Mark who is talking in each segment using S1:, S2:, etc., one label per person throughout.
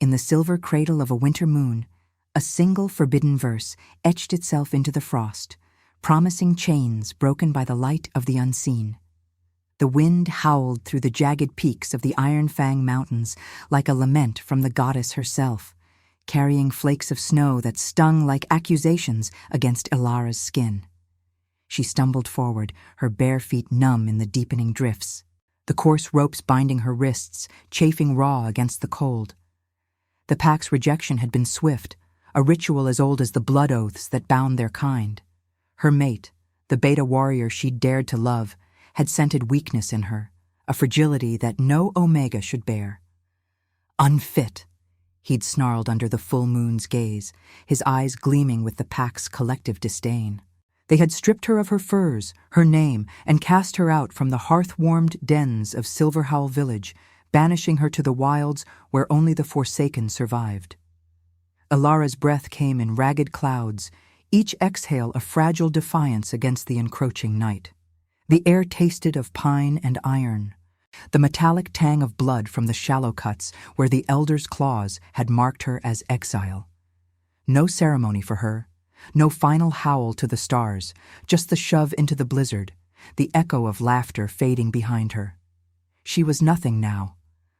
S1: in the silver cradle of a winter moon, a single forbidden verse etched itself into the frost, promising chains broken by the light of the unseen. The wind howled through the jagged peaks of the Iron Fang Mountains like a lament from the goddess herself, carrying flakes of snow that stung like accusations against Ilara's skin. She stumbled forward, her bare feet numb in the deepening drifts, the coarse ropes binding her wrists, chafing raw against the cold. The pack's rejection had been swift, a ritual as old as the blood oaths that bound their kind. Her mate, the beta warrior she'd dared to love, had scented weakness in her, a fragility that no Omega should bear. Unfit, he'd snarled under the full moon's gaze, his eyes gleaming with the pack's collective disdain. They had stripped her of her furs, her name, and cast her out from the hearth-warmed dens of Silver Howl Village, banishing her to the wilds where only the Forsaken survived. Ilara's breath came in ragged clouds, each exhale a fragile defiance against the encroaching night. The air tasted of pine and iron, the metallic tang of blood from the shallow cuts where the elder's claws had marked her as exile. No ceremony for her, no final howl to the stars, just the shove into the blizzard, the echo of laughter fading behind her. She was nothing now,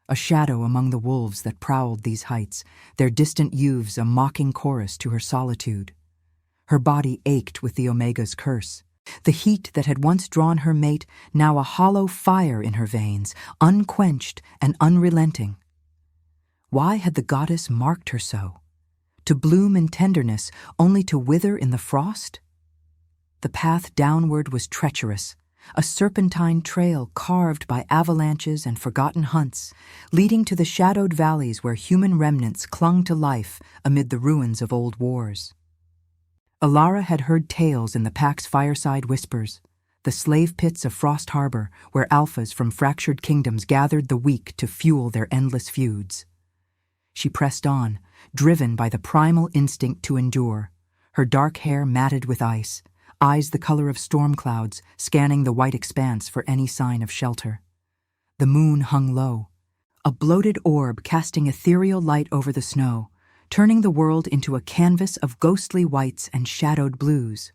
S1: a shadow among the wolves that prowled these heights, their distant youths a mocking chorus to her solitude. Her body ached with the Omega's curse, the heat that had once drawn her mate, now a hollow fire in her veins, unquenched and unrelenting. Why had the goddess marked her so? To bloom in tenderness, only to wither in the frost? The path downward was treacherous, a serpentine trail carved by avalanches and forgotten hunts, leading to the shadowed valleys where human remnants clung to life amid the ruins of old wars. Ilara had heard tales in the pack's fireside whispers, the slave pits of Frost Harbor where alphas from fractured kingdoms gathered the weak to fuel their endless feuds. She pressed on, driven by the primal instinct to endure, her dark hair matted with ice, eyes the color of storm clouds, scanning the white expanse for any sign of shelter. The moon hung low, a bloated orb casting ethereal light over the snow, turning the world into a canvas of ghostly whites and shadowed blues.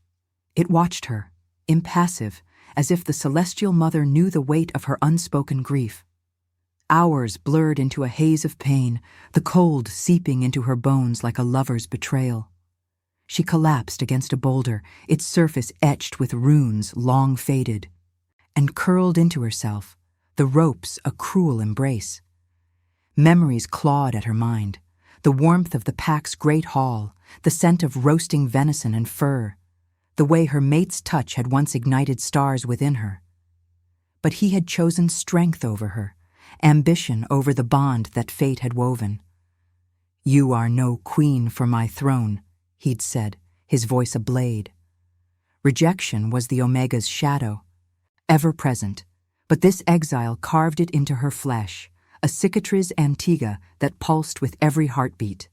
S1: It watched her, impassive, as if the celestial mother knew the weight of her unspoken grief. Hours blurred into a haze of pain, the cold seeping into her bones like a lover's betrayal. She collapsed against a boulder, its surface etched with runes long faded, and curled into herself, the ropes a cruel embrace. Memories clawed at her mind, the warmth of the pack's great hall, the scent of roasting venison and fur, the way her mate's touch had once ignited stars within her. But he had chosen strength over her, ambition over the bond that fate had woven. "You are no queen for my throne," he'd said, his voice a blade. Rejection was the Omega's shadow, ever present, but this exile carved it into her flesh, a cicatrice antigua that pulsed with every heartbeat.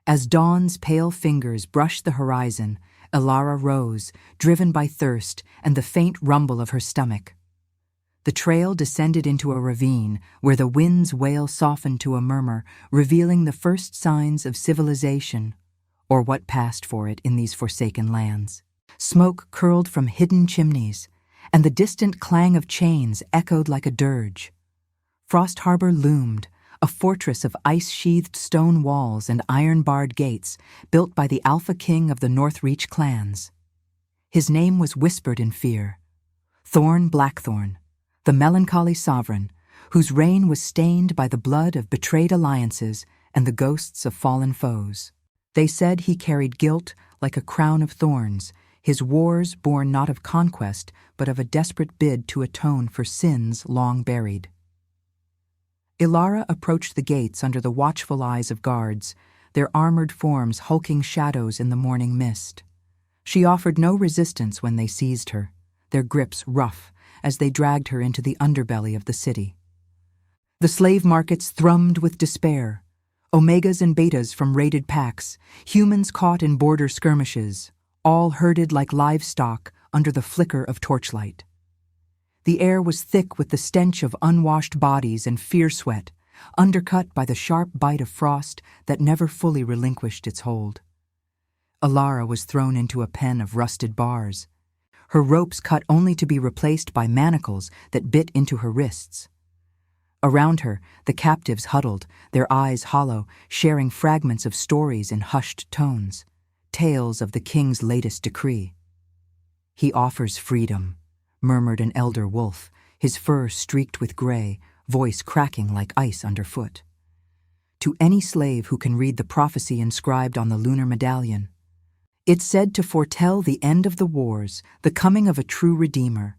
S1: As dawn's pale fingers brushed the horizon, Ilara rose, driven by thirst and the faint rumble of her stomach. The trail descended into a ravine where the wind's wail softened to a murmur, revealing the first signs of civilization, or what passed for it in these forsaken lands. Smoke curled from hidden chimneys, and the distant clang of chains echoed like a dirge. Frost Harbor loomed, a fortress of ice-sheathed stone walls and iron-barred gates built by the Alpha King of the Northreach clans. His name was whispered in fear, Thorn Blackthorn, the melancholy sovereign, whose reign was stained by the blood of betrayed alliances and the ghosts of fallen foes. They said he carried guilt like a crown of thorns, his wars born not of conquest, but of a desperate bid to atone for sins long buried. Ilara approached the gates under the watchful eyes of guards, their armored forms hulking shadows in the morning mist. She offered no resistance when they seized her, their grips rough, as they dragged her into the underbelly of the city. The slave markets thrummed with despair, Omegas and Betas from raided packs, humans caught in border skirmishes, all herded like livestock under the flicker of torchlight. The air was thick with the stench of unwashed bodies and fear sweat, undercut by the sharp bite of frost that never fully relinquished its hold. Alara was thrown into a pen of rusted bars, her ropes cut only to be replaced by manacles that bit into her wrists. Around her, the captives huddled, their eyes hollow, sharing fragments of stories in hushed tones, tales of the king's latest decree. "He offers freedom," murmured an elder wolf, his fur streaked with gray, voice cracking like ice underfoot. "To any slave who can read the prophecy inscribed on the lunar medallion. It's said to foretell the end of the wars, the coming of a true redeemer.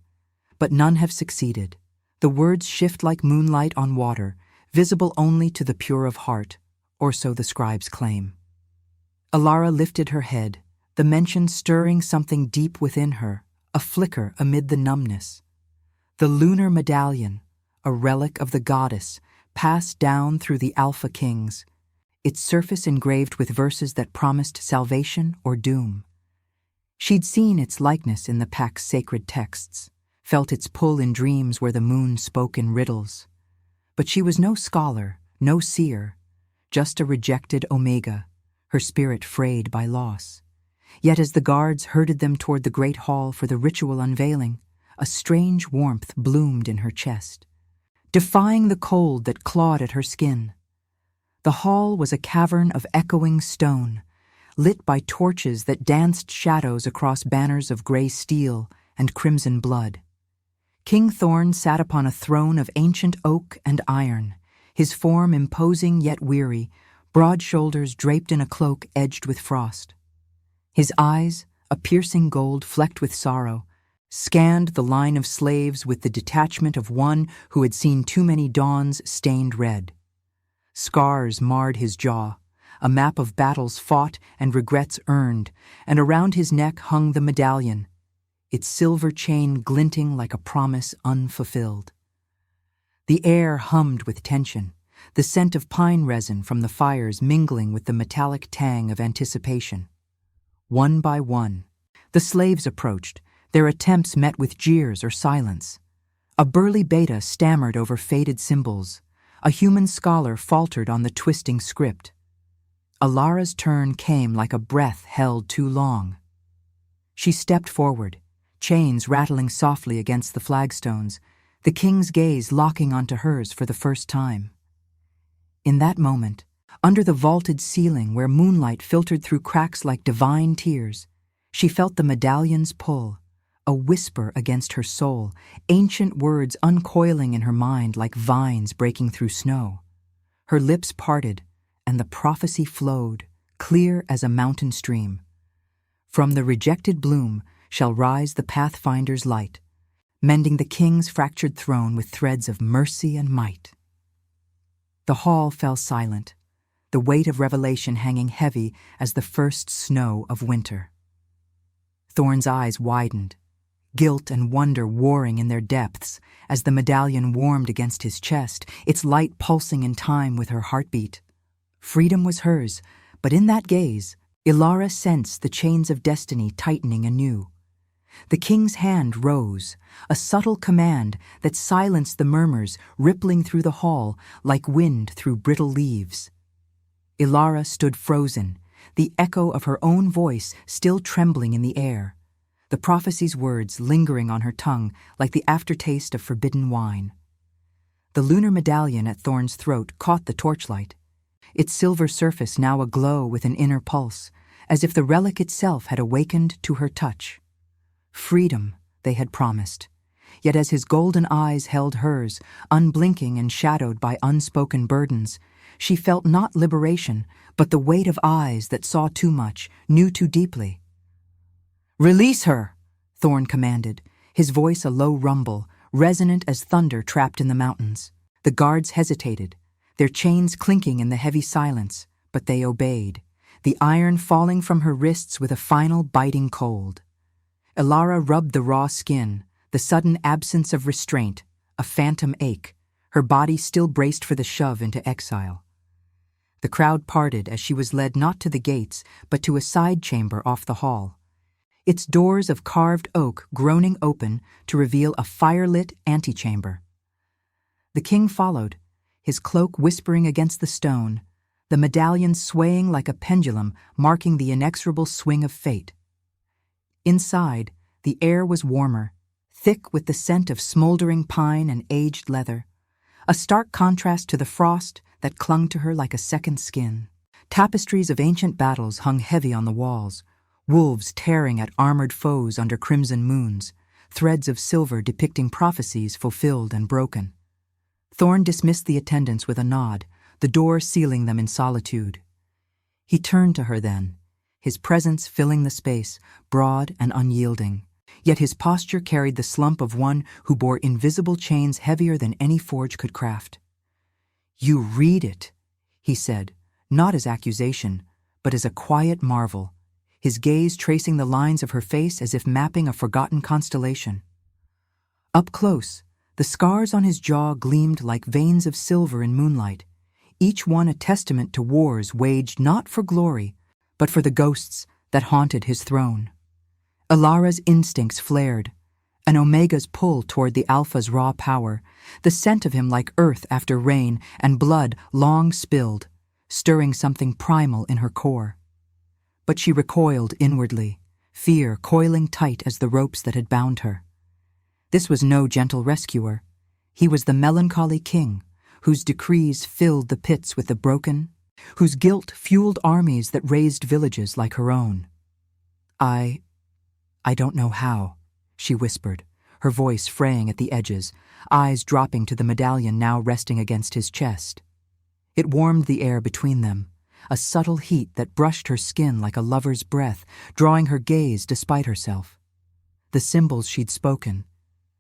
S1: But none have succeeded. The words shift like moonlight on water, visible only to the pure of heart, or so the scribes claim." Alara lifted her head, the mention stirring something deep within her, a flicker amid the numbness. The lunar medallion, a relic of the goddess, passed down through the Alpha Kings, its surface engraved with verses that promised salvation or doom. She'd seen its likeness in the pack's sacred texts, felt its pull in dreams where the moon spoke in riddles. But she was no scholar, no seer, just a rejected Omega, her spirit frayed by loss. Yet as the guards herded them toward the great hall for the ritual unveiling, a strange warmth bloomed in her chest, defying the cold that clawed at her skin. The hall was a cavern of echoing stone, lit by torches that danced shadows across banners of gray steel and crimson blood. King Thorn sat upon a throne of ancient oak and iron, his form imposing yet weary, broad shoulders draped in a cloak edged with frost. His eyes, a piercing gold flecked with sorrow, scanned the line of slaves with the detachment of one who had seen too many dawns stained red. Scars marred his jaw, a map of battles fought and regrets earned, and around his neck hung the medallion, its silver chain glinting like a promise unfulfilled. The air hummed with tension, the scent of pine resin from the fires mingling with the metallic tang of anticipation. One by one, the slaves approached, their attempts met with jeers or silence. A burly beta stammered over faded symbols. A human scholar faltered on the twisting script. Alara's turn came like a breath held too long. She stepped forward, chains rattling softly against the flagstones, the king's gaze locking onto hers for the first time. In that moment, under the vaulted ceiling where moonlight filtered through cracks like divine tears, she felt the medallion's pull, a whisper against her soul, ancient words uncoiling in her mind like vines breaking through snow. Her lips parted, and the prophecy flowed, clear as a mountain stream. From the rejected bloom shall rise the Pathfinder's light, mending the king's fractured throne with threads of mercy and might. The hall fell silent, the weight of revelation hanging heavy as the first snow of winter. Thorn's eyes widened, guilt and wonder warring in their depths as the medallion warmed against his chest, its light pulsing in time with her heartbeat. Freedom was hers, but in that gaze, Alara sensed the chains of destiny tightening anew. The king's hand rose, a subtle command that silenced the murmurs rippling through the hall like wind through brittle leaves. Alara stood frozen, the echo of her own voice still trembling in the air, the prophecy's words lingering on her tongue like the aftertaste of forbidden wine. The lunar medallion at Thorn's throat caught the torchlight, its silver surface now aglow with an inner pulse, as if the relic itself had awakened to her touch. Freedom, they had promised, yet as his golden eyes held hers, unblinking and shadowed by unspoken burdens, she felt not liberation, but the weight of eyes that saw too much, knew too deeply. "Release her," Thorn commanded, his voice a low rumble, resonant as thunder trapped in the mountains. The guards hesitated, their chains clinking in the heavy silence, but they obeyed, the iron falling from her wrists with a final biting cold. Alara rubbed the raw skin, the sudden absence of restraint, a phantom ache, her body still braced for the shove into exile. The crowd parted as she was led not to the gates, but to a side chamber off the hall, its doors of carved oak groaning open to reveal a fire-lit antechamber. The king followed, his cloak whispering against the stone, the medallion swaying like a pendulum, marking the inexorable swing of fate. Inside, the air was warmer, thick with the scent of smoldering pine and aged leather, a stark contrast to the frost that clung to her like a second skin. Tapestries of ancient battles hung heavy on the walls, wolves tearing at armored foes under crimson moons, threads of silver depicting prophecies fulfilled and broken. Thorn dismissed the attendants with a nod, the door sealing them in solitude. He turned to her then, his presence filling the space, broad and unyielding, yet his posture carried the slump of one who bore invisible chains heavier than any forge could craft. "You read it," he said, not as accusation, but as a quiet marvel, his gaze tracing the lines of her face as if mapping a forgotten constellation. Up close, the scars on his jaw gleamed like veins of silver in moonlight, each one a testament to wars waged not for glory, but for the ghosts that haunted his throne. Ilara's instincts flared, an Omega's pull toward the Alpha's raw power, the scent of him like earth after rain and blood long spilled, stirring something primal in her core. But she recoiled inwardly, fear coiling tight as the ropes that had bound her. This was no gentle rescuer. He was the melancholy king, whose decrees filled the pits with the broken, whose guilt fueled armies that razed villages like her own. I don't know how," she whispered, her voice fraying at the edges, eyes dropping to the medallion now resting against his chest. It warmed the air between them, a subtle heat that brushed her skin like a lover's breath, drawing her gaze despite herself. The symbols she'd spoken,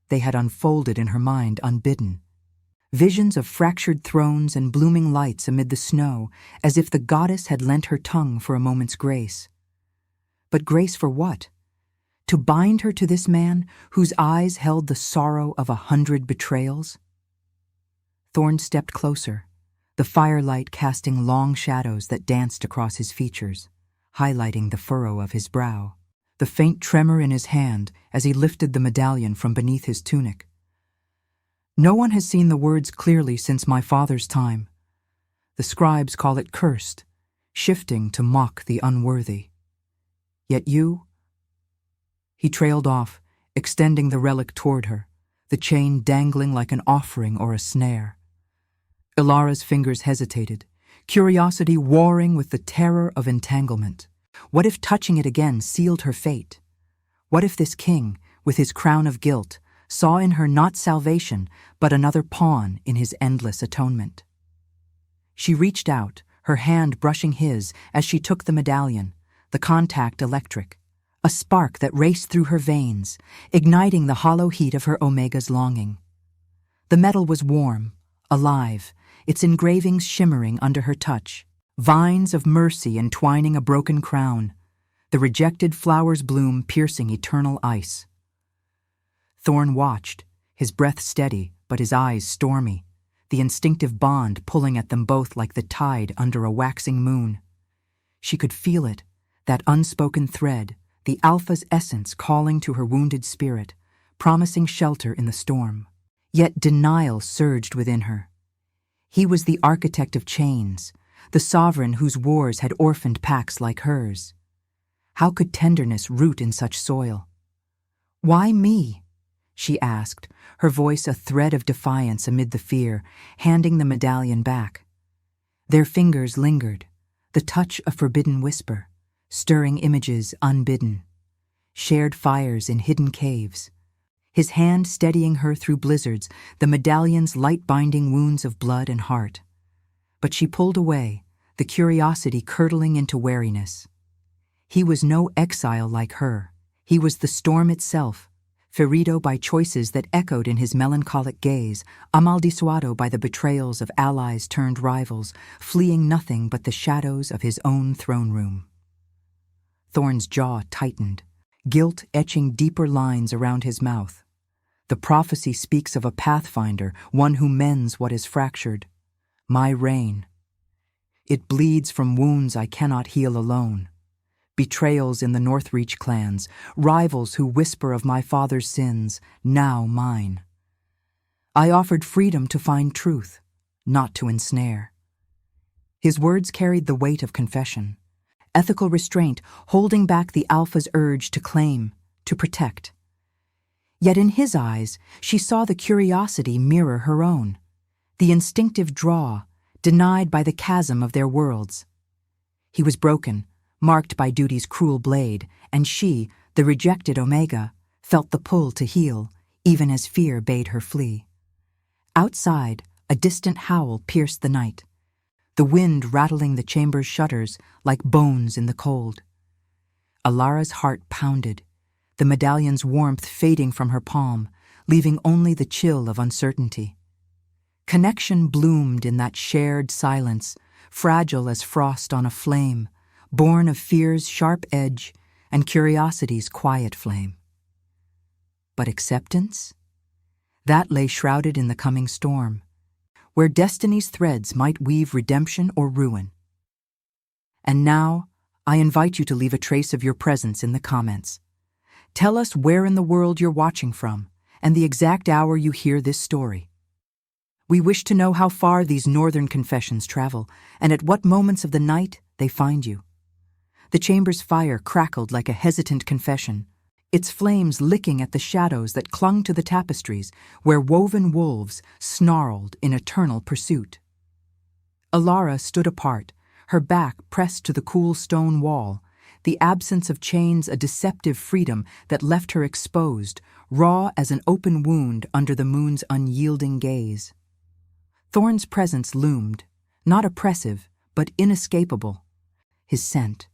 S1: they had unfolded in her mind unbidden. Visions of fractured thrones and blooming lights amid the snow, as if the goddess had lent her tongue for a moment's grace. But grace for what? To bind her to this man whose eyes held the sorrow of 100 betrayals? Thorn stepped closer, the firelight casting long shadows that danced across his features, highlighting the furrow of his brow, the faint tremor in his hand as he lifted the medallion from beneath his tunic. "No one has seen the words clearly since my father's time. The scribes call it cursed, shifting to mock the unworthy. Yet you—" He trailed off, extending the relic toward her, the chain dangling like an offering or a snare. Ilara's fingers hesitated, curiosity warring with the terror of entanglement. What if touching it again sealed her fate? What if this king, with his crown of guilt, saw in her not salvation, but another pawn in his endless atonement? She reached out, her hand brushing his as she took the medallion, the contact electric, a spark that raced through her veins, igniting the hollow heat of her Omega's longing. The metal was warm, alive, its engravings shimmering under her touch, vines of mercy entwining a broken crown, the rejected flower's bloom piercing eternal ice. Thorn watched, his breath steady but his eyes stormy, the instinctive bond pulling at them both like the tide under a waxing moon. She could feel it, that unspoken thread, the Alpha's essence calling to her wounded spirit, promising shelter in the storm. Yet denial surged within her. He was the architect of chains, the sovereign whose wars had orphaned packs like hers. How could tenderness root in such soil? "Why me?" she asked, her voice a thread of defiance amid the fear, handing the medallion back. Their fingers lingered, the touch a forbidden whisper, stirring images unbidden. Shared fires in hidden caves. His hand steadying her through blizzards, the medallion's light-binding wounds of blood and heart. But she pulled away, the curiosity curdling into wariness. He was no exile like her. He was the storm itself, ferido by choices that echoed in his melancholic gaze, amaldiçoado by the betrayals of allies turned rivals, fleeing nothing but the shadows of his own throne room. Thorn's jaw tightened, guilt etching deeper lines around his mouth. The prophecy speaks of a pathfinder, one who mends what is fractured. My reign. It bleeds from wounds I cannot heal alone. Betrayals in the Northreach clans, rivals who whisper of my father's sins, now mine. I offered freedom to find truth, not to ensnare. His words carried the weight of confession, ethical restraint holding back the alpha's urge to claim, to protect. Yet in his eyes, she saw the curiosity mirror her own, the instinctive draw, denied by the chasm of their worlds. He was broken, marked by duty's cruel blade, and she, the rejected Omega, felt the pull to heal, even as fear bade her flee. Outside, a distant howl pierced the night, the wind rattling the chamber's shutters like bones in the cold. Alara's heart pounded, the medallion's warmth fading from her palm, leaving only the chill of uncertainty. Connection bloomed in that shared silence, fragile as frost on a flame, born of fear's sharp edge and curiosity's quiet flame. But acceptance? That lay shrouded in the coming storm, where destiny's threads might weave redemption or ruin. And now, I invite you to leave a trace of your presence in the comments. Tell us where in the world you're watching from, and the exact hour you hear this story. We wish to know how far these northern confessions travel, and at what moments of the night they find you. The chamber's fire crackled like a hesitant confession, its flames licking at the shadows that clung to the tapestries where woven wolves snarled in eternal pursuit. Alara stood apart, her back pressed to the cool stone wall, the absence of chains a deceptive freedom that left her exposed, raw as an open wound under the moon's unyielding gaze. Thorn's presence loomed, not oppressive, but inescapable. His scent,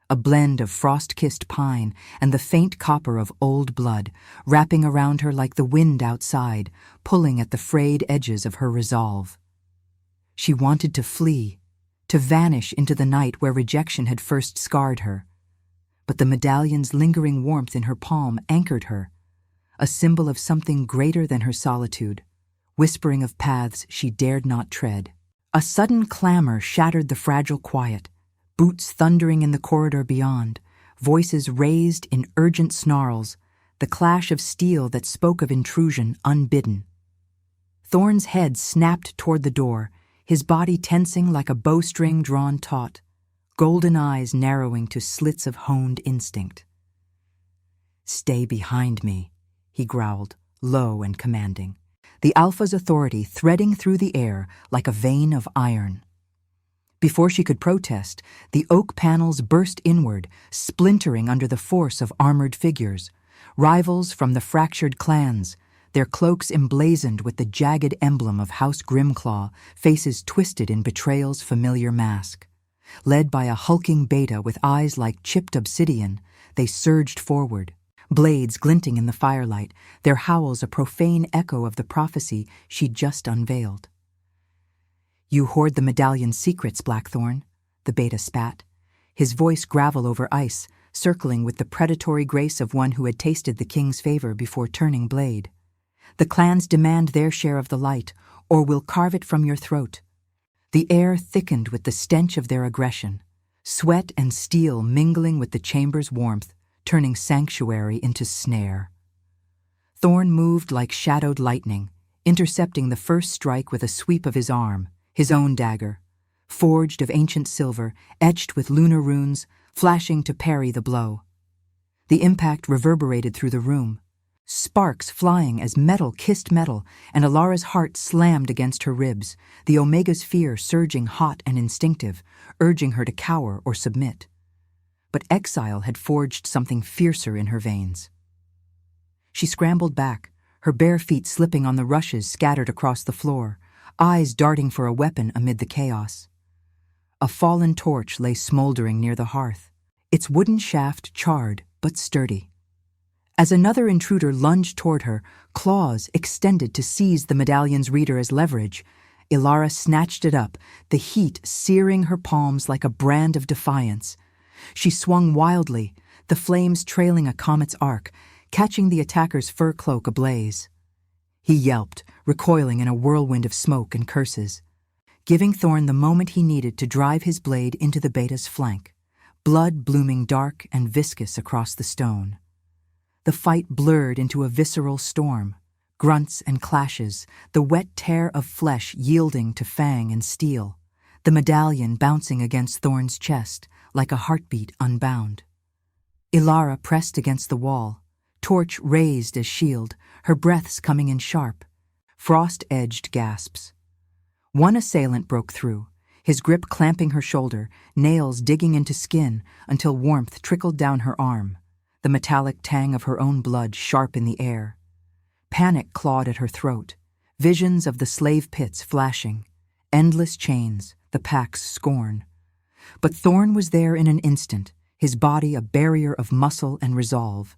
S1: a blend of frost-kissed pine and the faint copper of old blood, wrapping around her like the wind outside, pulling at the frayed edges of her resolve. She wanted to flee, to vanish into the night where rejection had first scarred her. But the medallion's lingering warmth in her palm anchored her, a symbol of something greater than her solitude, whispering of paths she dared not tread. A sudden clamor shattered the fragile quiet, boots thundering in the corridor beyond, voices raised in urgent snarls, the clash of steel that spoke of intrusion unbidden. Thorn's head snapped toward the door, his body tensing like a bowstring drawn taut, golden eyes narrowing to slits of honed instinct. "Stay behind me," he growled, low and commanding, the Alpha's authority threading through the air like a vein of iron. Before she could protest, the oak panels burst inward, splintering under the force of armored figures, rivals from the fractured clans, their cloaks emblazoned with the jagged emblem of House Grimclaw, faces twisted in betrayal's familiar mask. Led by a hulking beta with eyes like chipped obsidian, they surged forward, blades glinting in the firelight, their howls a profane echo of the prophecy she'd just unveiled. "You hoard the medallion's secrets, Blackthorn," the beta spat, his voice gravel over ice, circling with the predatory grace of one who had tasted the king's favor before turning blade. "The clans demand their share of the light, or we'll carve it from your throat." The air thickened with the stench of their aggression, sweat and steel mingling with the chamber's warmth, turning sanctuary into snare. Thorn moved like shadowed lightning, intercepting the first strike with a sweep of his arm, his own dagger, forged of ancient silver, etched with lunar runes, flashing to parry the blow. The impact reverberated through the room, sparks flying as metal kissed metal, and Alara's heart slammed against her ribs, the Omega's fear surging hot and instinctive, urging her to cower or submit. But exile had forged something fiercer in her veins. She scrambled back, her bare feet slipping on the rushes scattered across the floor, eyes darting for a weapon amid the chaos. A fallen torch lay smoldering near the hearth, its wooden shaft charred but sturdy. As another intruder lunged toward her, claws extended to seize the medallion's reader as leverage, Alara snatched it up, the heat searing her palms like a brand of defiance. She swung wildly, the flames trailing a comet's arc, catching the attacker's fur cloak ablaze. He yelped, recoiling in a whirlwind of smoke and curses, giving Thorn the moment he needed to drive his blade into the beta's flank, blood blooming dark and viscous across the stone. The fight blurred into a visceral storm, Grunts and clashes, the wet tear of flesh yielding to fang and steel, the medallion bouncing against Thorn's chest like a heartbeat unbound. Ilara pressed against the wall, torch raised as shield, her breaths coming in sharp, frost-edged gasps. One assailant broke through, his grip clamping her shoulder, nails digging into skin until warmth trickled down her arm, the metallic tang of her own blood sharp in the air. Panic clawed at her throat, visions of the slave pits flashing, endless chains, the pack's scorn. But Thorn was there in an instant, his body a barrier of muscle and resolve,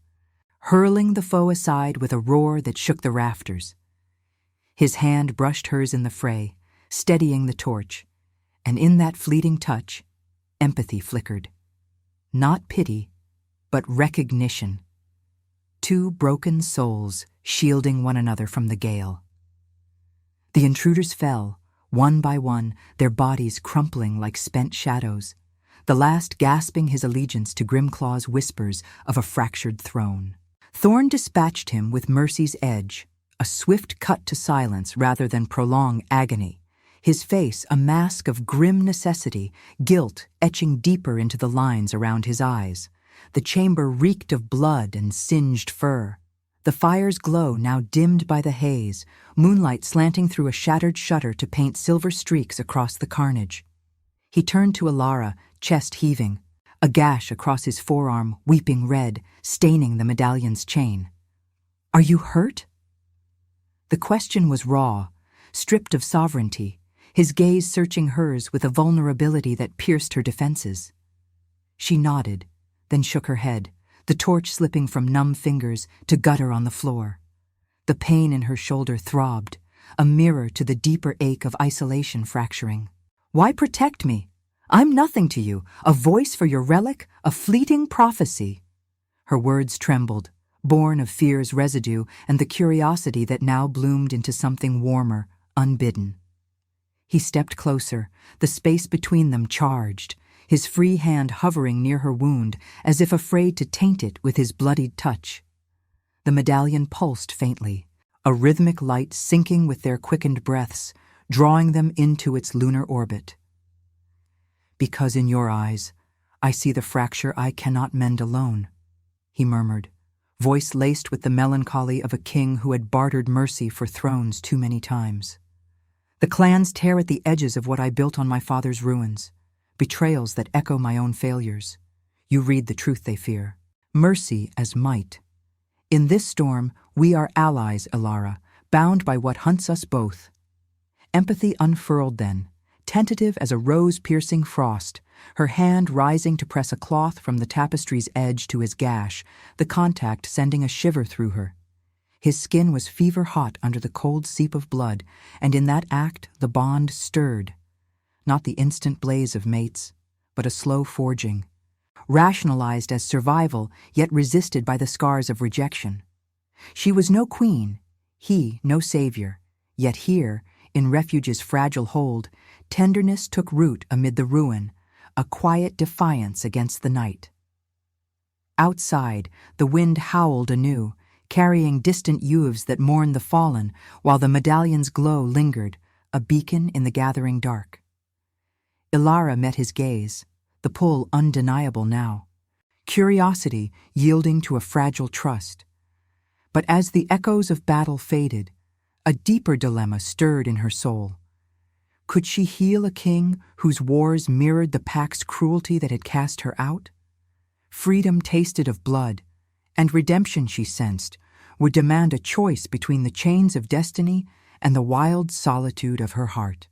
S1: hurling the foe aside with a roar that shook the rafters. His hand brushed hers in the fray, steadying the torch, and in that fleeting touch, empathy flickered. Not pity, but recognition. Two broken souls shielding one another from the gale. The intruders fell, one by one, their bodies crumpling like spent shadows, the last gasping his allegiance to Grimclaw's whispers of a fractured throne. Thorn dispatched him with mercy's edge, a swift cut to silence rather than prolong agony, his face a mask of grim necessity, guilt etching deeper into the lines around his eyes. The chamber reeked of blood and singed fur. The fire's glow now dimmed by the haze, moonlight slanting through a shattered shutter to paint silver streaks across the carnage. He turned to Ilara, chest heaving, a gash across his forearm weeping red, staining the medallion's chain. "Are you hurt?" The question was raw, stripped of sovereignty, his gaze searching hers with a vulnerability that pierced her defenses. She nodded, then shook her head, the torch slipping from numb fingers to gutter on the floor. The pain in her shoulder throbbed, a mirror to the deeper ache of isolation fracturing. "Why protect me? I'm nothing to you, a voice for your relic, a fleeting prophecy." Her words trembled, born of fear's residue and the curiosity that now bloomed into something warmer, unbidden. He stepped closer, the space between them charged, his free hand hovering near her wound as if afraid to taint it with his bloodied touch. The medallion pulsed faintly, a rhythmic light syncing with their quickened breaths, drawing them into its lunar orbit. "Because in your eyes, I see the fracture I cannot mend alone," he murmured, voice laced with the melancholy of a king who had bartered mercy for thrones too many times. "The clans tear at the edges of what I built on my father's ruins, betrayals that echo my own failures. You read the truth they fear. Mercy as might. In this storm, we are allies, Ilara, bound by what hunts us both." Empathy unfurled then, tentative as a rose-piercing frost, her hand rising to press a cloth from the tapestry's edge to his gash, the contact sending a shiver through her. His skin was fever-hot under the cold seep of blood, and in that act the bond stirred. Not the instant blaze of mates, but a slow forging, rationalized as survival, yet resisted by the scars of rejection. She was no queen, he no savior, yet here, in refuge's fragile hold, tenderness took root amid the ruin, a quiet defiance against the night. Outside, the wind howled anew, carrying distant youths that mourned the fallen, while the medallion's glow lingered, a beacon in the gathering dark. Ilara met his gaze, the pull undeniable now, curiosity yielding to a fragile trust. But as the echoes of battle faded, a deeper dilemma stirred in her soul. Could she heal a king whose wars mirrored the pack's cruelty that had cast her out? Freedom tasted of blood, and redemption, she sensed, would demand a choice between the chains of destiny and the wild solitude of her heart.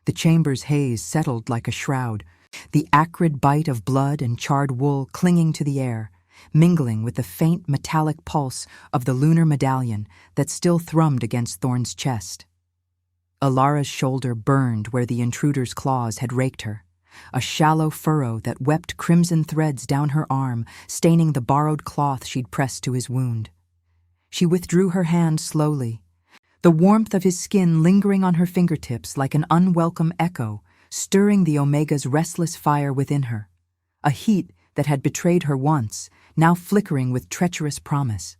S1: The chamber's haze settled like a shroud, the acrid bite of blood and charred wool clinging to the air, mingling with the faint metallic pulse of the lunar medallion that still thrummed against Thorn's chest. Ilara's shoulder burned where the intruder's claws had raked her, a shallow furrow that wept crimson threads down her arm, staining the borrowed cloth she'd pressed to his wound. She withdrew her hand slowly, the warmth of his skin lingering on her fingertips like an unwelcome echo, stirring the Omega's restless fire within her, a heat that had betrayed her once, now flickering with treacherous promise.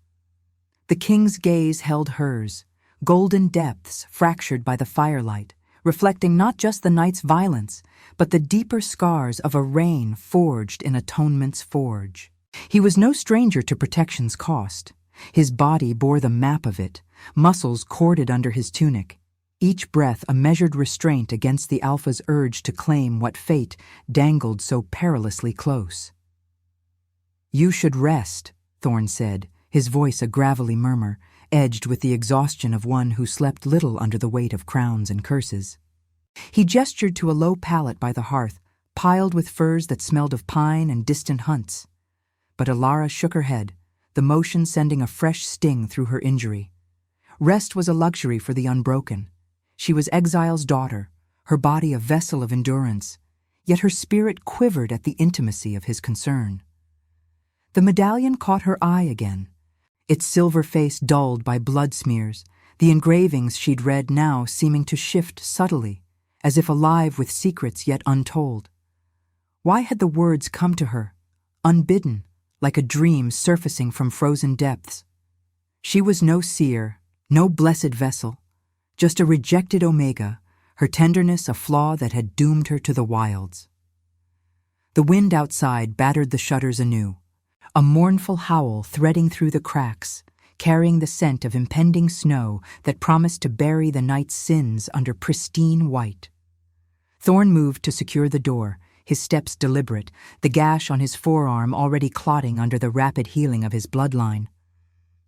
S1: The king's gaze held hers, golden depths fractured by the firelight, reflecting not just the night's violence, but the deeper scars of a reign forged in atonement's forge. He was no stranger to protection's cost. His body bore the map of it, muscles corded under his tunic, each breath a measured restraint against the Alpha's urge to claim what fate dangled so perilously close. "You should rest," Thorn said, his voice a gravelly murmur, edged with the exhaustion of one who slept little under the weight of crowns and curses. He gestured to a low pallet by the hearth, piled with furs that smelled of pine and distant hunts. But Alara shook her head, the motion sending a fresh sting through her injury. Rest was a luxury for the unbroken. She was exile's daughter, her body a vessel of endurance, yet her spirit quivered at the intimacy of his concern. The medallion caught her eye again, its silver face dulled by blood smears, the engravings she'd read now seeming to shift subtly, as if alive with secrets yet untold. Why had the words come to her, unbidden, like a dream surfacing from frozen depths? She was no seer, no blessed vessel, just a rejected Omega, her tenderness a flaw that had doomed her to the wilds. The wind outside battered the shutters anew, a mournful howl threading through the cracks, carrying the scent of impending snow that promised to bury the night's sins under pristine white. Thorn moved to secure the door, his steps deliberate, the gash on his forearm already clotting under the rapid healing of his bloodline.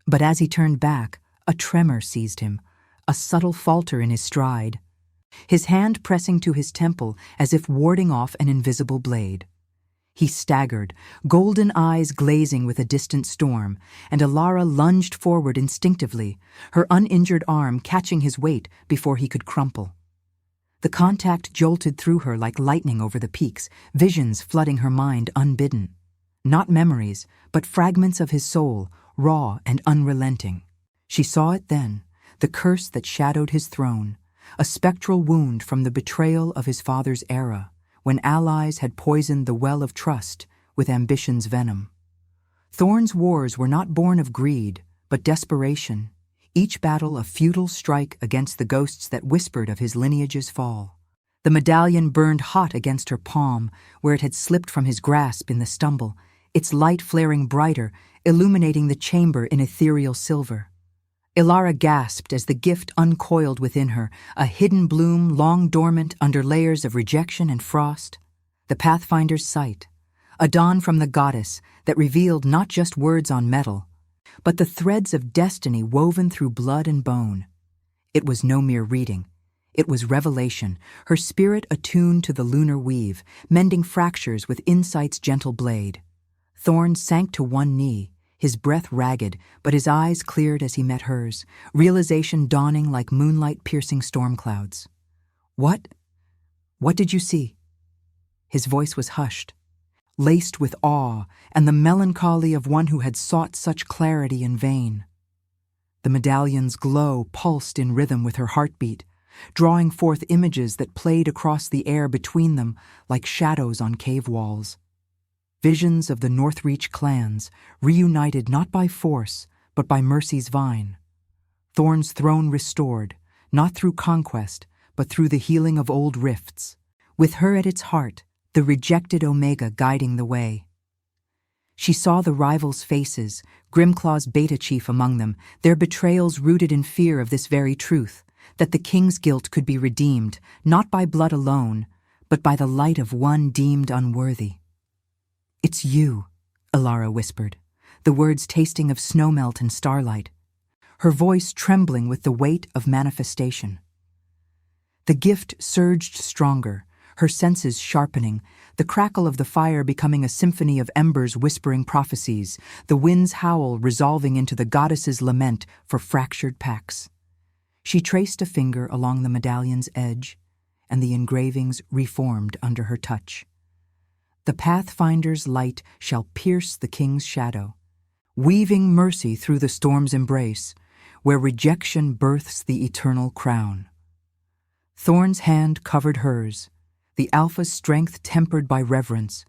S1: But as he turned back, a tremor seized him, a subtle falter in his stride, his hand pressing to his temple as if warding off an invisible blade. He staggered, golden eyes glazing with a distant storm, and Alara lunged forward instinctively, her uninjured arm catching his weight before he could crumple. The contact jolted through her like lightning over the peaks, visions flooding her mind unbidden. Not memories, but fragments of his soul, raw and unrelenting. She saw it then, the curse that shadowed his throne, a spectral wound from the betrayal of his father's era, when allies had poisoned the well of trust with ambition's venom. Thorn's wars were not born of greed, but desperation, each battle a futile strike against the ghosts that whispered of his lineage's fall. The medallion burned hot against her palm, where it had slipped from his grasp in the stumble, its light flaring brighter, illuminating the chamber in ethereal silver. Ilara gasped as the gift uncoiled within her, a hidden bloom long dormant under layers of rejection and frost. The Pathfinder's sight, a dawn from the goddess that revealed not just words on metal, but the threads of destiny woven through blood and bone. It was no mere reading. It was revelation, her spirit attuned to the lunar weave, mending fractures with insight's gentle blade. Thorn sank to one knee, his breath ragged, but his eyes cleared as he met hers, realization dawning like moonlight-piercing storm clouds. What did you see?" His voice was hushed, laced with awe and the melancholy of one who had sought such clarity in vain. The medallion's glow pulsed in rhythm with her heartbeat, drawing forth images that played across the air between them like shadows on cave walls. Visions of the Northreach clans, reunited not by force, but by mercy's vine. Thorn's throne restored, not through conquest, but through the healing of old rifts. With her at its heart, the rejected Omega guiding the way. She saw the rivals' faces, Grimclaw's beta chief among them, their betrayals rooted in fear of this very truth, that the king's guilt could be redeemed, not by blood alone, but by the light of one deemed unworthy. "It's you," Alara whispered, the words tasting of snowmelt and starlight, her voice trembling with the weight of manifestation. The gift surged stronger, her senses sharpening, the crackle of the fire becoming a symphony of embers whispering prophecies, the wind's howl resolving into the goddess's lament for fractured packs. She traced a finger along the medallion's edge, and the engravings reformed under her touch. "The Pathfinder's light shall pierce the king's shadow, weaving mercy through the storm's embrace, where rejection births the eternal crown." Thorn's hand covered hers, the Alpha's strength tempered by reverence,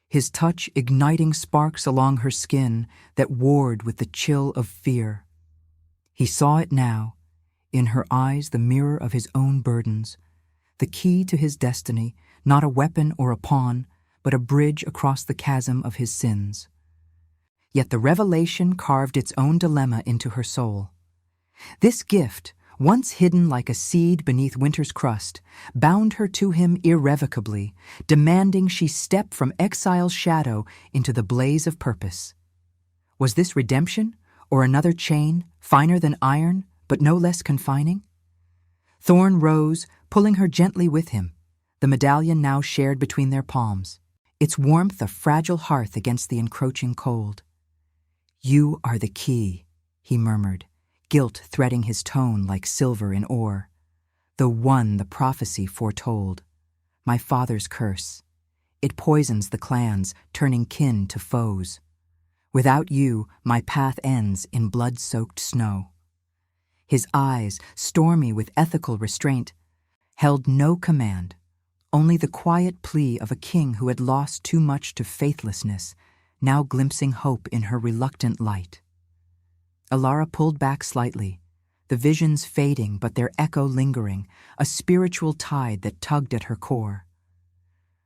S1: his touch igniting sparks along her skin that warred with the chill of fear. He saw it now, in her eyes the mirror of his own burdens, the key to his destiny, not a weapon or a pawn, but a bridge across the chasm of his sins. Yet the revelation carved its own dilemma into her soul. This gift, once hidden like a seed beneath winter's crust, bound her to him irrevocably, demanding she step from exile's shadow into the blaze of purpose. Was this redemption, or another chain, finer than iron, but no less confining? Thorn rose, pulling her gently with him, the medallion now shared between their palms, its warmth a fragile hearth against the encroaching cold. "You are the key," he murmured, guilt threading his tone like silver in ore. "The one the prophecy foretold. My father's curse. It poisons the clans, turning kin to foes. Without you, my path ends in blood-soaked snow." His eyes, stormy with ethical restraint, held no command, only the quiet plea of a king who had lost too much to faithlessness, now glimpsing hope in her reluctant light. Alara pulled back slightly, the visions fading but their echo lingering, a spiritual tide that tugged at her core.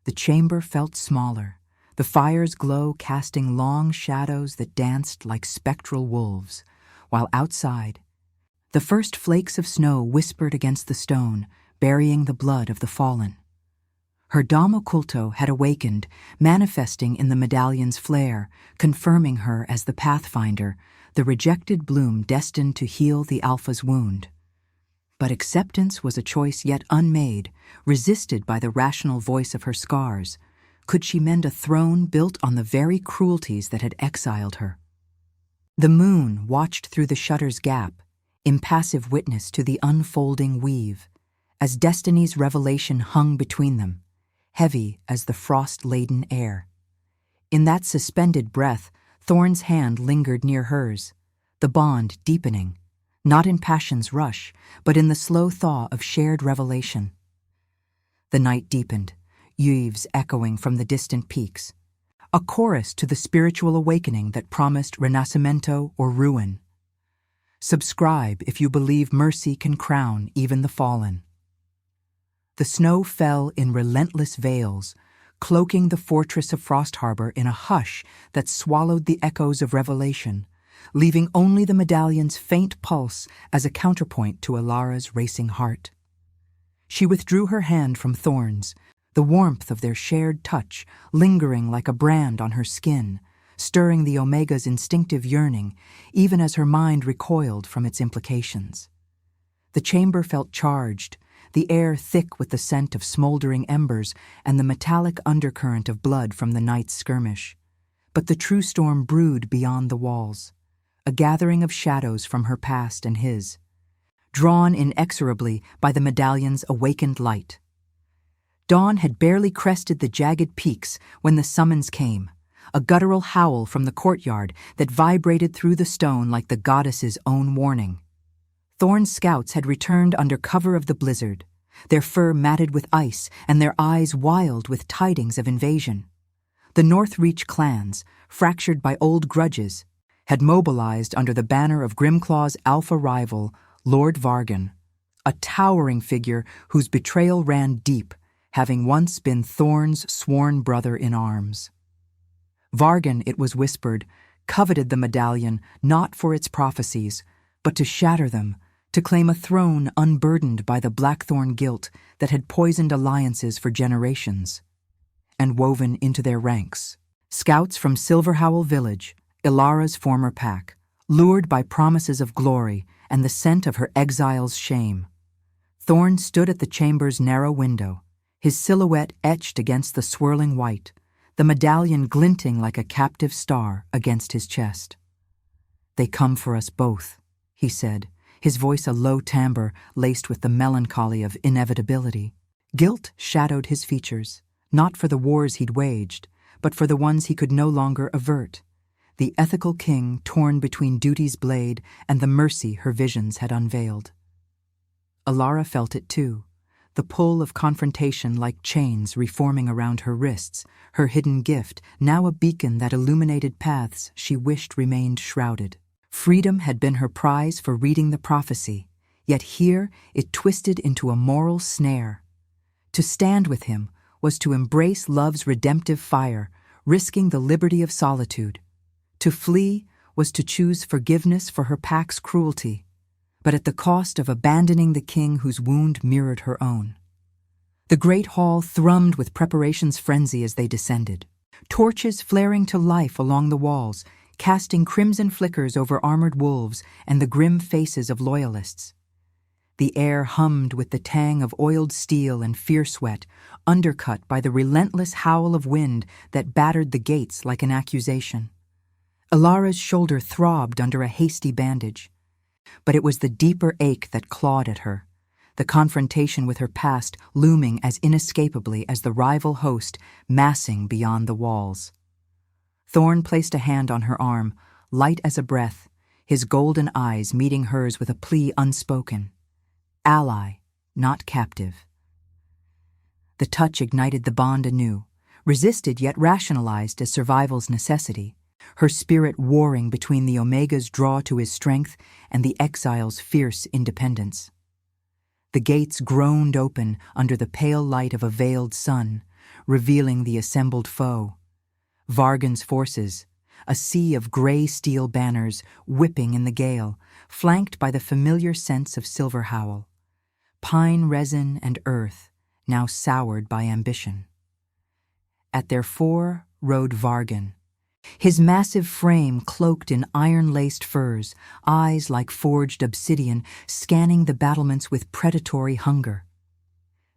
S1: The chamber felt smaller, the fire's glow casting long shadows that danced like spectral wolves, while outside, the first flakes of snow whispered against the stone, burying the blood of the fallen. Her dam occulto had awakened, manifesting in the medallion's flare, confirming her as the pathfinder, the rejected bloom destined to heal the alpha's wound. But acceptance was a choice yet unmade, resisted by the rational voice of her scars. Could she mend a throne built on the very cruelties that had exiled her? The moon watched through the shutter's gap, impassive witness to the unfolding weave, as destiny's revelation hung between them, heavy as the frost-laden air. In that suspended breath, Thorn's hand lingered near hers, the bond deepening, not in passion's rush, but in the slow thaw of shared revelation. The night deepened, eaves echoing from the distant peaks, a chorus to the spiritual awakening that promised renascimento or ruin. Subscribe if you believe mercy can crown even the fallen. The snow fell in relentless veils, cloaking the fortress of Frost Harbor in a hush that swallowed the echoes of revelation, leaving only the medallion's faint pulse as a counterpoint to Alara's racing heart. She withdrew her hand from Thorn's, the warmth of their shared touch lingering like a brand on her skin, stirring the Omega's instinctive yearning, even as her mind recoiled from its implications. The chamber felt charged, the air thick with the scent of smoldering embers and the metallic undercurrent of blood from the night's skirmish. But the true storm brewed beyond the walls, a gathering of shadows from her past and his, drawn inexorably by the medallion's awakened light. Dawn had barely crested the jagged peaks when the summons came, a guttural howl from the courtyard that vibrated through the stone like the goddess's own warning. Thorn's scouts had returned under cover of the blizzard, their fur matted with ice and their eyes wild with tidings of invasion. The Northreach clans, fractured by old grudges, had mobilized under the banner of Grimclaw's alpha rival, Lord Vargan, a towering figure whose betrayal ran deep, having once been Thorn's sworn brother in arms. Vargan, it was whispered, coveted the medallion not for its prophecies, but to shatter them, to claim a throne unburdened by the blackthorn guilt that had poisoned alliances for generations. And woven into their ranks, scouts from Silverhowl village, Ilara's former pack, lured by promises of glory and the scent of her exile's shame. Thorn stood at the chamber's narrow window, his silhouette etched against the swirling white, the medallion glinting like a captive star against his chest. "They come for us both," he said, his voice a low timbre laced with the melancholy of inevitability. Guilt shadowed his features, not for the wars he'd waged, but for the ones he could no longer avert, the ethical king torn between duty's blade and the mercy her visions had unveiled. Alara felt it too, the pull of confrontation like chains reforming around her wrists, her hidden gift now a beacon that illuminated paths she wished remained shrouded. Freedom had been her prize for reading the prophecy, yet here it twisted into a moral snare. To stand with him was to embrace love's redemptive fire, risking the liberty of solitude. To flee was to choose forgiveness for her pack's cruelty, but at the cost of abandoning the king whose wound mirrored her own. The great hall thrummed with preparations frenzy as they descended, torches flaring to life along the walls, casting crimson flickers over armored wolves and the grim faces of loyalists. The air hummed with the tang of oiled steel and fierce sweat, undercut by the relentless howl of wind that battered the gates like an accusation. Ilara's shoulder throbbed under a hasty bandage, but it was the deeper ache that clawed at her, the confrontation with her past looming as inescapably as the rival host massing beyond the walls. Thorn placed a hand on her arm, light as a breath, his golden eyes meeting hers with a plea unspoken. Ally, not captive. The touch ignited the bond anew, resisted yet rationalized as survival's necessity, her spirit warring between the Omega's draw to his strength and the exile's fierce independence. The gates groaned open under the pale light of a veiled sun, revealing the assembled foe. Vargan's forces, a sea of gray steel banners whipping in the gale, flanked by the familiar scents of silver howl. Pine resin and earth, now soured by ambition. At their fore rode Vargan, his massive frame cloaked in iron-laced furs, eyes like forged obsidian, scanning the battlements with predatory hunger.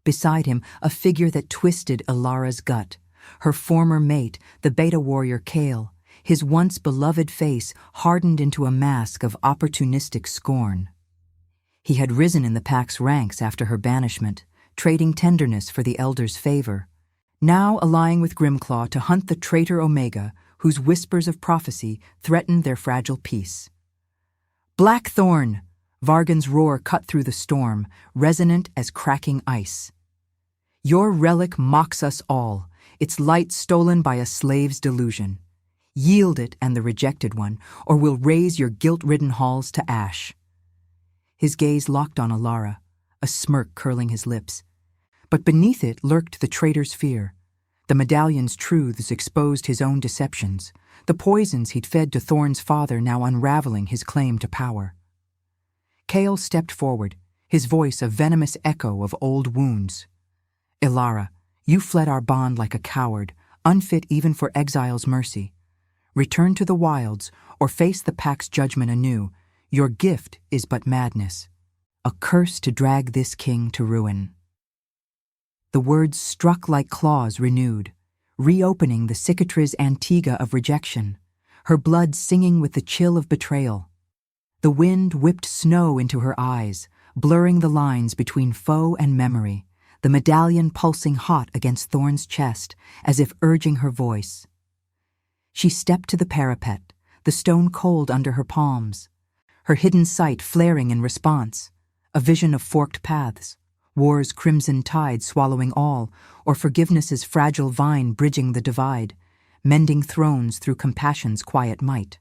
S1: Beside him, a figure that twisted Ilara's gut, her former mate, the beta warrior Kale, his once beloved face hardened into a mask of opportunistic scorn. He had risen in the pack's ranks after her banishment, trading tenderness for the elder's favor, now allying with Grimclaw to hunt the traitor Omega, whose whispers of prophecy threatened their fragile peace. Blackthorn! Vargan's roar cut through the storm, resonant as cracking ice. Your relic mocks us all, its light stolen by a slave's delusion. Yield it and the rejected one, or we'll raise your guilt-ridden halls to ash. His gaze locked on Ilara, a smirk curling his lips. But beneath it lurked the traitor's fear. The medallion's truths exposed his own deceptions, the poisons he'd fed to Thorn's father now unraveling his claim to power. Kale stepped forward, his voice a venomous echo of old wounds. Ilara, you fled our bond like a coward, unfit even for exile's mercy. Return to the wilds, or face the pack's judgment anew. Your gift is but madness, a curse to drag this king to ruin. The words struck like claws renewed, reopening the cicatrice Antigua of rejection, her blood singing with the chill of betrayal. The wind whipped snow into her eyes, blurring the lines between foe and memory, the medallion pulsing hot against Thorn's chest, as if urging her voice. She stepped to the parapet, the stone cold under her palms, her hidden sight flaring in response, a vision of forked paths, war's crimson tide swallowing all, or forgiveness's fragile vine bridging the divide, mending thrones through compassion's quiet might.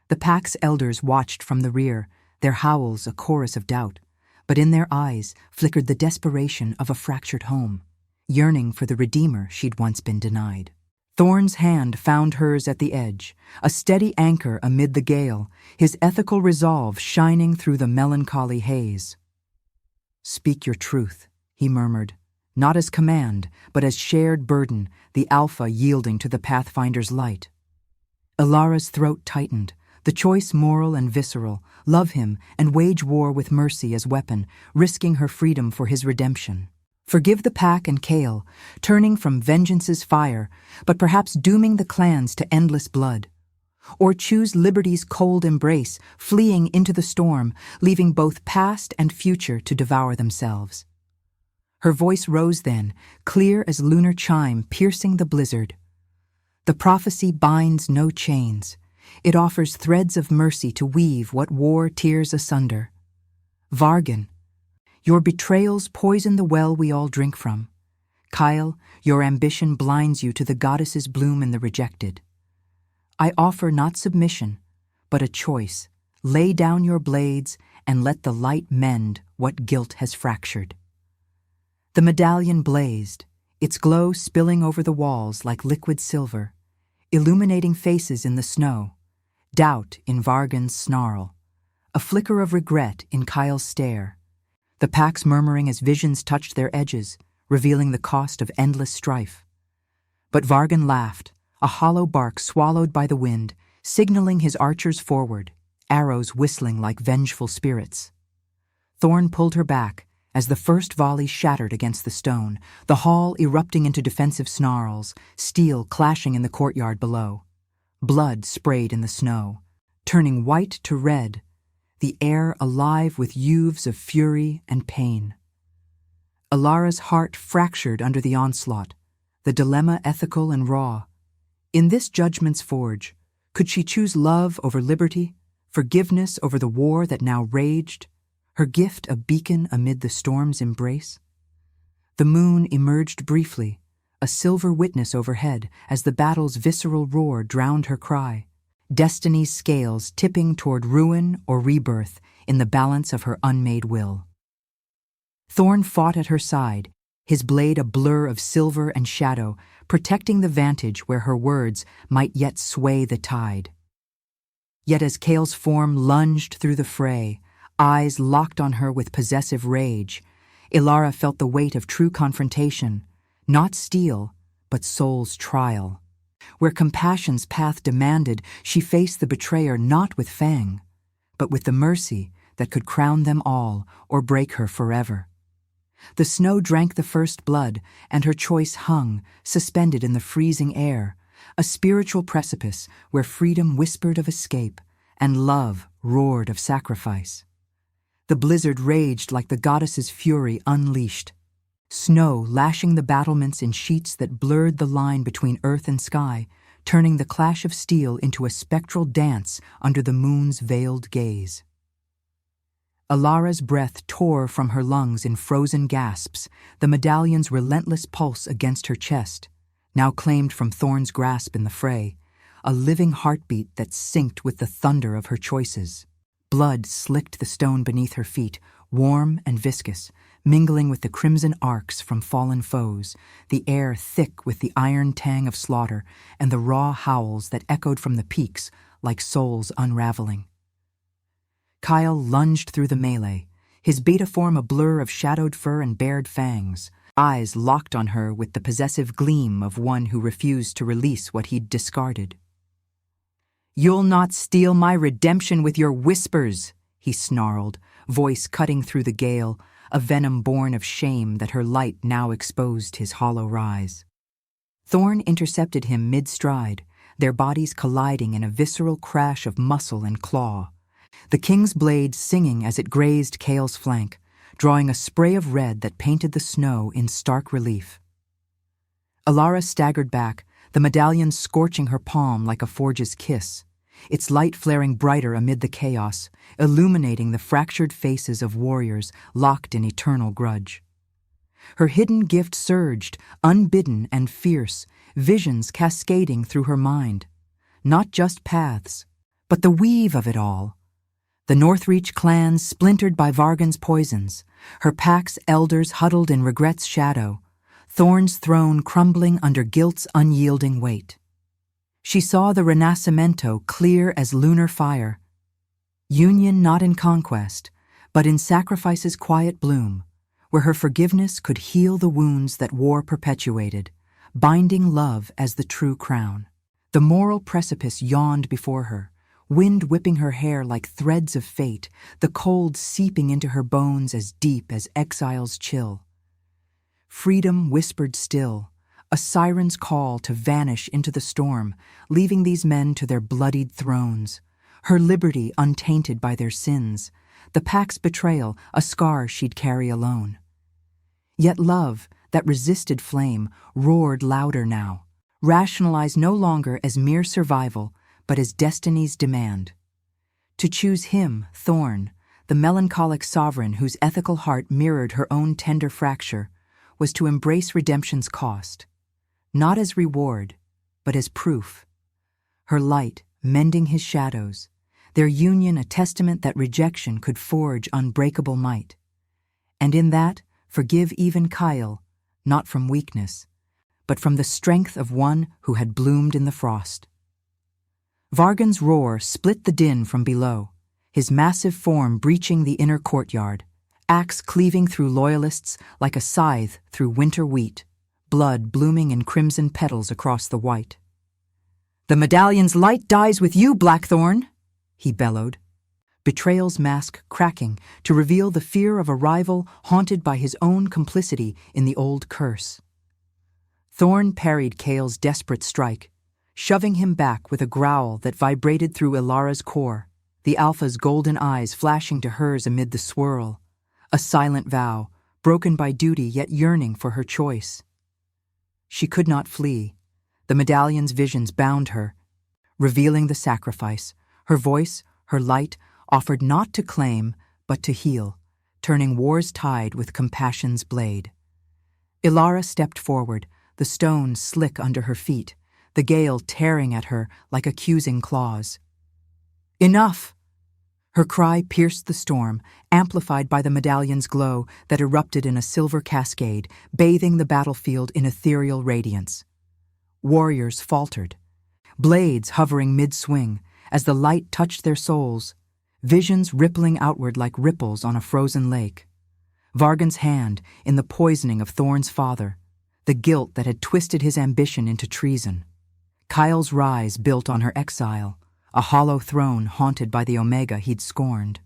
S1: The pack's elders watched from the rear, their howls a chorus of doubt, but in their eyes flickered the desperation of a fractured home, yearning for the redeemer she'd once been denied. Thorn's hand found hers at the edge, a steady anchor amid the gale, his ethical resolve shining through the melancholy haze. Speak your truth, he murmured, not as command, but as shared burden, the alpha yielding to the Pathfinder's light. Ilara's throat tightened, the choice moral and visceral, love him and wage war with mercy as weapon, risking her freedom for his redemption. Forgive the pack and Kale, turning from vengeance's fire, but perhaps dooming the clans to endless blood. Or choose liberty's cold embrace, fleeing into the storm, leaving both past and future to devour themselves. Her voice rose then, clear as lunar chime piercing the blizzard. The prophecy binds no chains. It offers threads of mercy to weave what war tears asunder. Vargan, your betrayals poison the well we all drink from. Kyle, your ambition blinds you to the goddess's bloom in the rejected. I offer not submission, but a choice. Lay down your blades and let the light mend what guilt has fractured. The medallion blazed, its glow spilling over the walls like liquid silver, illuminating faces in the snow, doubt in Vargan's snarl, a flicker of regret in Kyle's stare, the pax murmuring as visions touched their edges, revealing the cost of endless strife. But Vargan laughed, a hollow bark swallowed by the wind, signaling his archers forward, arrows whistling like vengeful spirits. Thorn pulled her back as the first volley shattered against the stone, the hall erupting into defensive snarls, steel clashing in the courtyard below. Blood sprayed in the snow, turning white to red, the air alive with youths of fury and pain. Alara's heart fractured under the onslaught, the dilemma ethical and raw. In this judgment's forge, could she choose love over liberty, forgiveness over the war that now raged, her gift a beacon amid the storm's embrace? The moon emerged briefly, a silver witness overhead as the battle's visceral roar drowned her cry, destiny's scales tipping toward ruin or rebirth in the balance of her unmade will. Thorn fought at her side, his blade a blur of silver and shadow, protecting the vantage where her words might yet sway the tide. Yet as Kale's form lunged through the fray, eyes locked on her with possessive rage, Ilara felt the weight of true confrontation, not steel, but soul's trial. Where compassion's path demanded, she faced the betrayer not with fang, but with the mercy that could crown them all or break her forever. The snow drank the first blood, and her choice hung, suspended in the freezing air, a spiritual precipice where freedom whispered of escape and love roared of sacrifice. The blizzard raged like the goddess's fury unleashed, snow lashing the battlements in sheets that blurred the line between earth and sky, turning the clash of steel into a spectral dance under the moon's veiled gaze. Alara's breath tore from her lungs in frozen gasps, the medallion's relentless pulse against her chest, now claimed from Thorn's grasp in the fray, a living heartbeat that synced with the thunder of her choices. Blood slicked the stone beneath her feet, warm and viscous, mingling with the crimson arcs from fallen foes, the air thick with the iron tang of slaughter and the raw howls that echoed from the peaks like souls unraveling. Kyle lunged through the melee, his beta form a blur of shadowed fur and bared fangs, eyes locked on her with the possessive gleam of one who refused to release what he'd discarded. "You'll not steal my redemption with your whispers," he snarled, voice cutting through the gale, a venom born of shame that her light now exposed his hollow rise. Thorn intercepted him mid-stride, their bodies colliding in a visceral crash of muscle and claw, the king's blade singing as it grazed Kale's flank, drawing a spray of red that painted the snow in stark relief. Alara staggered back, the medallion scorching her palm like a forge's kiss, its light flaring brighter amid the chaos, illuminating the fractured faces of warriors locked in eternal grudge. Her hidden gift surged, unbidden and fierce, visions cascading through her mind. Not just paths, but the weave of it all. The Northreach clans splintered by Vargan's poisons, her pack's elders huddled in regret's shadow, Thorn's throne crumbling under guilt's unyielding weight. She saw the Renascimento clear as lunar fire, union not in conquest, but in sacrifice's quiet bloom, where her forgiveness could heal the wounds that war perpetuated, binding love as the true crown. The moral precipice yawned before her, wind whipping her hair like threads of fate, the cold seeping into her bones as deep as exile's chill. Freedom whispered still, a siren's call to vanish into the storm, leaving these men to their bloodied thrones, her liberty untainted by their sins, the pack's betrayal a scar she'd carry alone. Yet love, that resisted flame, roared louder now, rationalized no longer as mere survival, but as destiny's demand. To choose him, Thorn, the melancholic sovereign whose ethical heart mirrored her own tender fracture, was to embrace redemption's cost, not as reward, but as proof. Her light, mending his shadows, their union a testament that rejection could forge unbreakable might. And in that, forgive even Kyle, not from weakness, but from the strength of one who had bloomed in the frost. Vargan's roar split the din from below, his massive form breaching the inner courtyard, axe cleaving through loyalists like a scythe through winter wheat, blood blooming in crimson petals across the white. "The medallion's light dies with you, Blackthorn!" he bellowed, betrayal's mask cracking to reveal the fear of a rival haunted by his own complicity in the old curse. Thorn parried Kale's desperate strike, shoving him back with a growl that vibrated through Ilara's core, the Alpha's golden eyes flashing to hers amid the swirl, a silent vow, broken by duty yet yearning for her choice. She could not flee. The medallion's visions bound her, revealing the sacrifice, her voice, her light, offered not to claim, but to heal, turning war's tide with compassion's blade. Ilara stepped forward, the stone slick under her feet, the gale tearing at her like accusing claws. "Enough!" Her cry pierced the storm, amplified by the medallion's glow that erupted in a silver cascade, bathing the battlefield in ethereal radiance. Warriors faltered, blades hovering mid-swing as the light touched their souls, visions rippling outward like ripples on a frozen lake. Vargan's hand in the poisoning of Thorn's father, the guilt that had twisted his ambition into treason. Kyle's rise built on her exile, a hollow throne haunted by the Omega he'd scorned.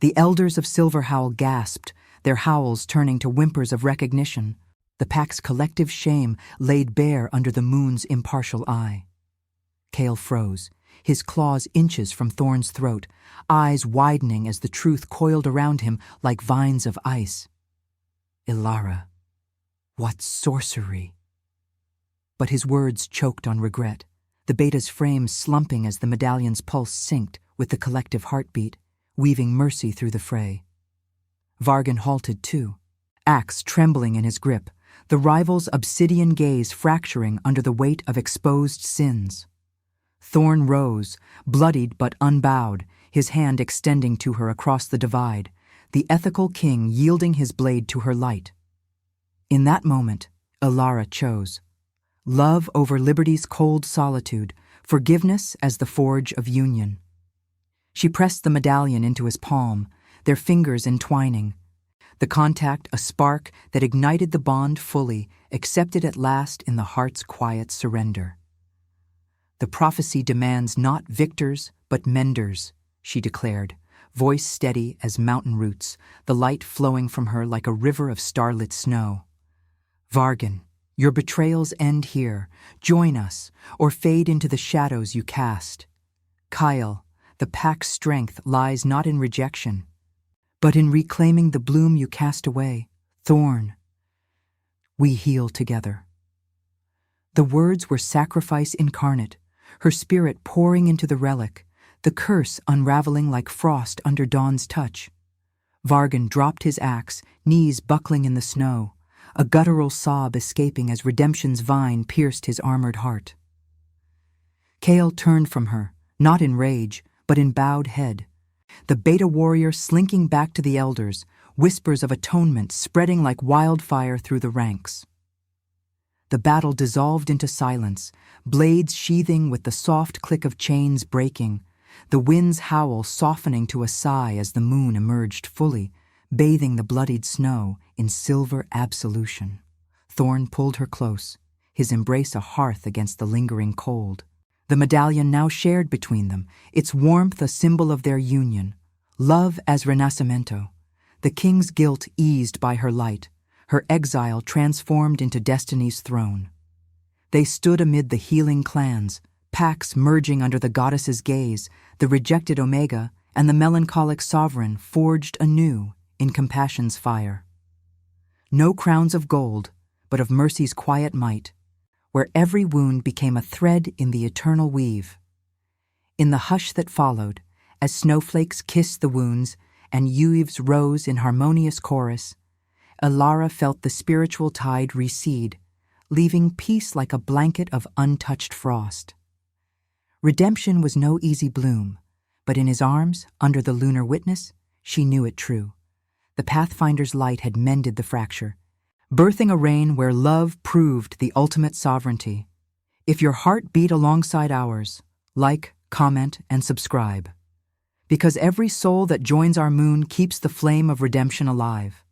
S1: The elders of Silver Howl gasped, their howls turning to whimpers of recognition, the pack's collective shame laid bare under the moon's impartial eye. Kale froze, his claws inches from Thorn's throat, eyes widening as the truth coiled around him like vines of ice. Ilara, what sorcery! But his words choked on regret, the beta's frame slumping as the medallion's pulse synced with the collective heartbeat, weaving mercy through the fray. Vargan halted too, axe trembling in his grip, the rival's obsidian gaze fracturing under the weight of exposed sins. Thorn rose, bloodied but unbowed, his hand extending to her across the divide, the ethical king yielding his blade to her light. In that moment, Ilara chose. Love over liberty's cold solitude, forgiveness as the forge of union. She pressed the medallion into his palm, their fingers entwining. The contact a spark that ignited the bond fully, accepted at last in the heart's quiet surrender. "The prophecy demands not victors, but menders," she declared, voice steady as mountain roots, the light flowing from her like a river of starlit snow. "Vargan, your betrayals end here. Join us, or fade into the shadows you cast. Kyle, the pack's strength lies not in rejection, but in reclaiming the bloom you cast away. Thorn, we heal together." The words were sacrifice incarnate, her spirit pouring into the relic, the curse unraveling like frost under dawn's touch. Vargan dropped his axe, knees buckling in the snow, a guttural sob escaping as redemption's vine pierced his armored heart. Kale turned from her, not in rage, but in bowed head, the beta warrior slinking back to the elders, whispers of atonement spreading like wildfire through the ranks. The battle dissolved into silence, blades sheathing with the soft click of chains breaking, the wind's howl softening to a sigh as the moon emerged fully, bathing the bloodied snow in silver absolution. Thorn pulled her close, his embrace a hearth against the lingering cold. The medallion now shared between them, its warmth a symbol of their union. Love as renascimento, the king's guilt eased by her light, her exile transformed into destiny's throne. They stood amid the healing clans, packs merging under the goddess's gaze, the rejected Omega and the melancholic sovereign forged anew in compassion's fire. No crowns of gold, but of mercy's quiet might, where every wound became a thread in the eternal weave. In the hush that followed, as snowflakes kissed the wounds and eaves rose in harmonious chorus, Ilara felt the spiritual tide recede, leaving peace like a blanket of untouched frost. Redemption was no easy bloom, But in his arms, under the lunar witness, she knew it true. The Pathfinder's light had mended the fracture, birthing a reign where love proved the ultimate sovereignty. If your heart beat alongside ours, like, comment, and subscribe. Because every soul that joins our moon keeps the flame of redemption alive.